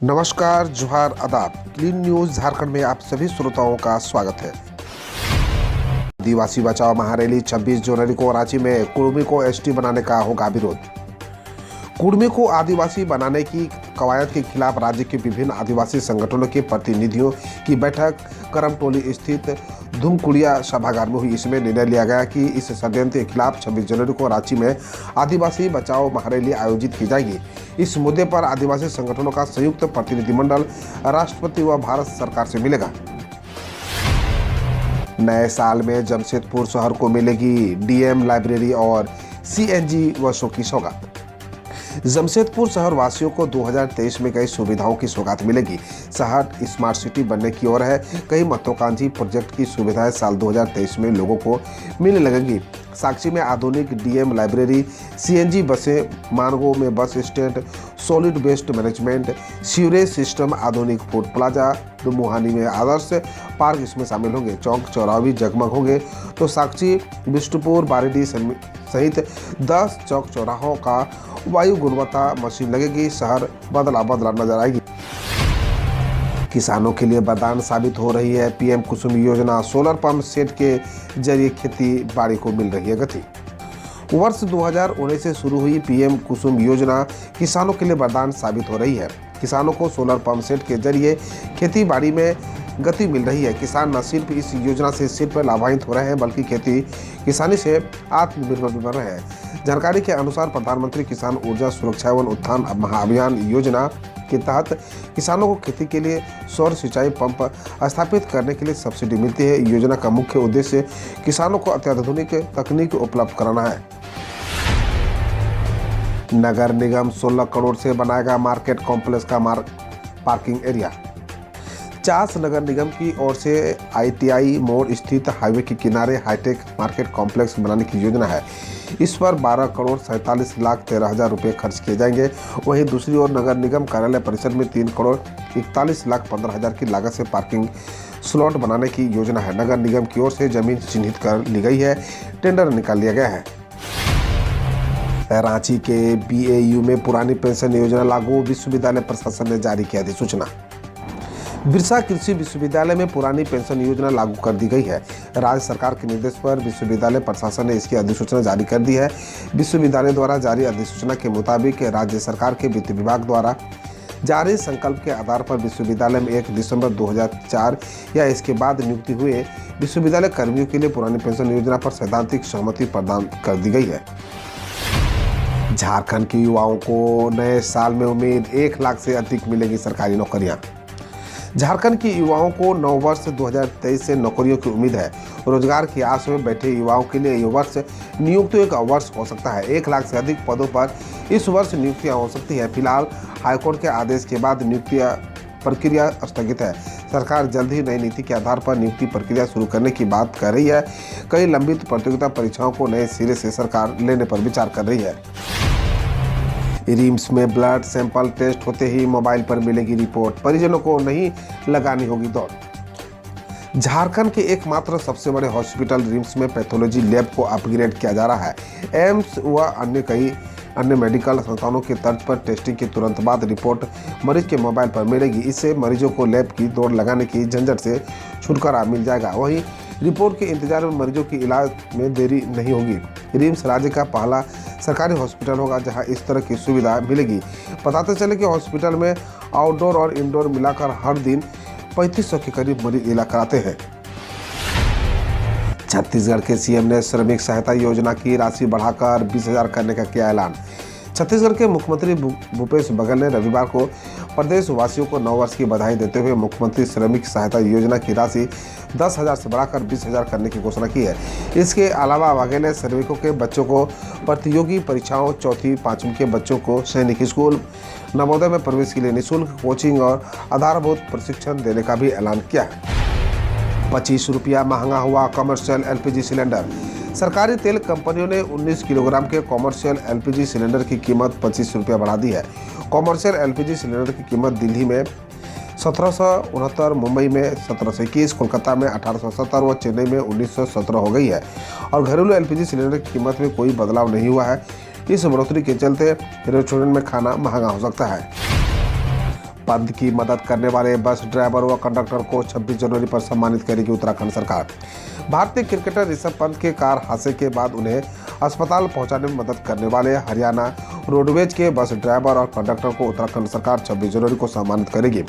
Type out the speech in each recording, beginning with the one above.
नमस्कार, जोहार, आदाब। क्लीन न्यूज झारखंड में आप सभी श्रोताओं का स्वागत है। आदिवासी बचाओ महारैली 26 जनवरी को रांची में कुर्मी को एसटी बनाने का होगा विरोध। कुर्मी को आदिवासी बनाने की कवायद के खिलाफ राज्य के विभिन्न आदिवासी संगठनों के प्रतिनिधियों की बैठक करमटोली स्थित धूमकुड़िया सभागार में हुई। इसमें निर्णय लिया गया कि इस षड्यंत्र के खिलाफ 26 जनवरी को रांची में आदिवासी बचाओ महारैली आयोजित की जाएगी। इस मुद्दे पर आदिवासी संगठनों का संयुक्त प्रतिनिधिमंडल राष्ट्रपति व भारत सरकार से मिलेगा। नए साल में जमशेदपुर शहर को मिलेगी डीएम लाइब्रेरी और सीएनजी बसों की सौगात। जमशेदपुर शहर वासियों को 2023 में कई सुविधाओं की सौगात मिलेगी। शहर स्मार्ट सिटी बनने की ओर है। कई महत्वाकांक्षी प्रोजेक्ट की सुविधाएं साल 2023 में लोगों को मिलने लगेंगी। साक्षी में आधुनिक डीएम लाइब्रेरी, सीएनजी बसें, मार्गों में bus stand, solid waste management, sewerage system, आधुनिक फूड प्लाजा, मुहानी में आदर्श पार्क इसमें शामिल होंगे। चौक चौराहे भी जगमग होंगे। तो साक्षी, बिष्टुपुर, बारीडीह सहित 10 चौक चौराहों का वायु गुणवत्ता मशीन लगेगी। शहर बदला बदला नजर आएगी। किसानों के लिए वरदान साबित हो रही है पीएम कुसुम योजना। सोलर पंप सेट के जरिए खेती बाड़ी को मिल रही है गति। वर्ष 2019 से शुरू हुई पीएम कुसुम योजना किसानों के लिए वरदान साबित हो रही है। किसानों को सोलर पंप सेट के जरिए खेती बाड़ी में गति मिल रही है। किसान न सिर्फ इस योजना से सिर्फ लाभान्वित हो रहे हैं बल्कि खेती किसानी से आत्मनिर्भर भी बन रहे हैं। जानकारी के अनुसार प्रधानमंत्री किसान ऊर्जा सुरक्षा एवं उत्थान महाअभियान योजना के तहत किसानों को खेती के लिए सौर सिंचाई पंप स्थापित करने के लिए सब्सिडी मिलती है। योजना का मुख्य उद्देश्य किसानों को अत्याधुनिक तकनीक उपलब्ध कराना है। नगर निगम 16 करोड़ से बनाएगा मार्केट कॉम्प्लेक्स का पार्किंग एरिया। चास नगर निगम की ओर से आईटीआई मोड़ स्थित हाईवे के किनारे हाईटेक मार्केट कॉम्प्लेक्स बनाने की योजना है। इस पर 12 करोड़ 47 लाख 13 हजार रुपये खर्च किए जाएंगे। वहीं दूसरी ओर नगर निगम कार्यालय परिसर में 3 करोड़ 41 लाख 15 हजार की लागत से पार्किंग स्लॉट बनाने की योजना है। नगर निगम की ओर से जमीन चिन्हित कर ली गई है। टेंडर निकाल लिया गया है। रांची के बीएयू में पुरानी पेंशन योजना लागू। विश्वविद्यालय प्रशासन ने जारी किया अधिसूचना। बिरसा कृषि विश्वविद्यालय में पुरानी पेंशन योजना लागू कर दी गई है। राज्य सरकार के निर्देश पर विश्वविद्यालय प्रशासन ने इसकी अधिसूचना जारी कर दी है। विश्वविद्यालय द्वारा जारी अधिसूचना के मुताबिक राज्य सरकार के वित्त विभाग द्वारा जारी संकल्प के आधार पर विश्वविद्यालय में 1 दिसंबर 2004 या इसके बाद नियुक्ति हुए विश्वविद्यालय कर्मियों के लिए पुरानी पेंशन योजना पर सैद्धांतिक सहमति प्रदान कर दी गई है। झारखंड के युवाओं को नए साल में उम्मीद 1 लाख से अधिक मिलेगी सरकारी नौकरियां। झारखंड के युवाओं को नव वर्ष 2023 से नौकरियों की उम्मीद है। रोजगार की आस में बैठे युवाओं के लिए यह वर्ष नियुक्तियों का वर्ष हो सकता है। 1 लाख से अधिक पदों पर इस वर्ष नियुक्तियां हो सकती है। फिलहाल हाईकोर्ट के आदेश के बाद नियुक्ति प्रक्रिया स्थगित है। सरकार जल्द ही नई नीति के आधार पर नियुक्ति प्रक्रिया शुरू करने की बात कर रही है। कई लंबित प्रतियोगिता परीक्षाओं को नए सिरे से सरकार लेने पर विचार कर रही है। रिम्स में ब्लड सैंपल टेस्ट होते ही मोबाइल पर मिलेगी रिपोर्ट। परिजनों को नहीं लगानी होगी दौड़। झारखंड के एकमात्र सबसे बड़े हॉस्पिटल रिम्स में पैथोलॉजी लैब को अपग्रेड किया जा रहा है। एम्स व कई अन्य मेडिकल संस्थानों के तर्ज पर टेस्टिंग के तुरंत बाद रिपोर्ट मरीज के मोबाइल पर मिलेगी। इससे मरीजों को लैब की दौड़ लगाने की झंझट से छुटकारा मिल जाएगा। वहीं रिपोर्ट के इंतजार में मरीजों की इलाज में देरी नहीं होगी। रिम्स राज्य का पहला सरकारी हॉस्पिटल होगा जहां इस तरह की सुविधा मिलेगी। बताते चले कि हॉस्पिटल में आउटडोर और इंडोर मिलाकर हर दिन 3500 के करीब मरीज इलाज कराते हैं। छत्तीसगढ़ के सीएम ने श्रमिक सहायता योजना की राशि बढ़ाकर 20,000 करने का किया ऐलान। छत्तीसगढ़ के मुख्यमंत्री भूपेश बघेल ने रविवार को प्रदेश वासियों को नव वर्ष की बधाई देते हुए मुख्यमंत्री श्रमिक सहायता योजना की राशि 10,000 से बढ़ाकर 20,000 करने की घोषणा की है। इसके अलावा बघेल ने श्रमिकों के बच्चों को प्रतियोगी परीक्षाओं, 4वीं 5वीं के बच्चों को सैनिक स्कूल, नवोदय में प्रवेश के लिए निःशुल्क कोचिंग और आधारभूत प्रशिक्षण देने का भी ऐलान किया है। 25 रुपया महंगा हुआ कमर्शियल एलपीजी सिलेंडर। सरकारी तेल कंपनियों ने 19 किलोग्राम के कॉमर्शियल एलपीजी सिलेंडर की कीमत 25 रुपया बढ़ा दी है। कॉमर्शियल एलपीजी सिलेंडर की कीमत दिल्ली में 1769, मुंबई में 1721, कोलकाता में 1870 व चेन्नई में 1917 हो गई है। और घरेलू एलपीजी सिलेंडर की कीमत में कोई बदलाव नहीं हुआ है। इस बढ़ोतरी के चलते रेस्टोरेंट में खाना महंगा हो सकता है। पंथ की मदद करने वाले बस ड्राइवर व कंडक्टर को 26 जनवरी पर सम्मानित करेगी उत्तराखंड सरकार। भारतीय क्रिकेटर ऋषभ पंत के कार हादसे के बाद उन्हें अस्पताल पहुंचाने में मदद करने वाले हरियाणा रोडवेज के बस ड्राइवर और कंडक्टर को उत्तराखंड सरकार 26 जनवरी को सम्मानित करेगी।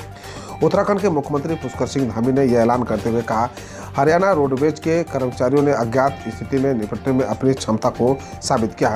उत्तराखंड के मुख्यमंत्री पुष्कर सिंह धामी ने यह ऐलान करते हुए कहा, हरियाणा रोडवेज के कर्मचारियों ने अज्ञात स्थिति में निपटने में अपनी क्षमता को साबित किया है।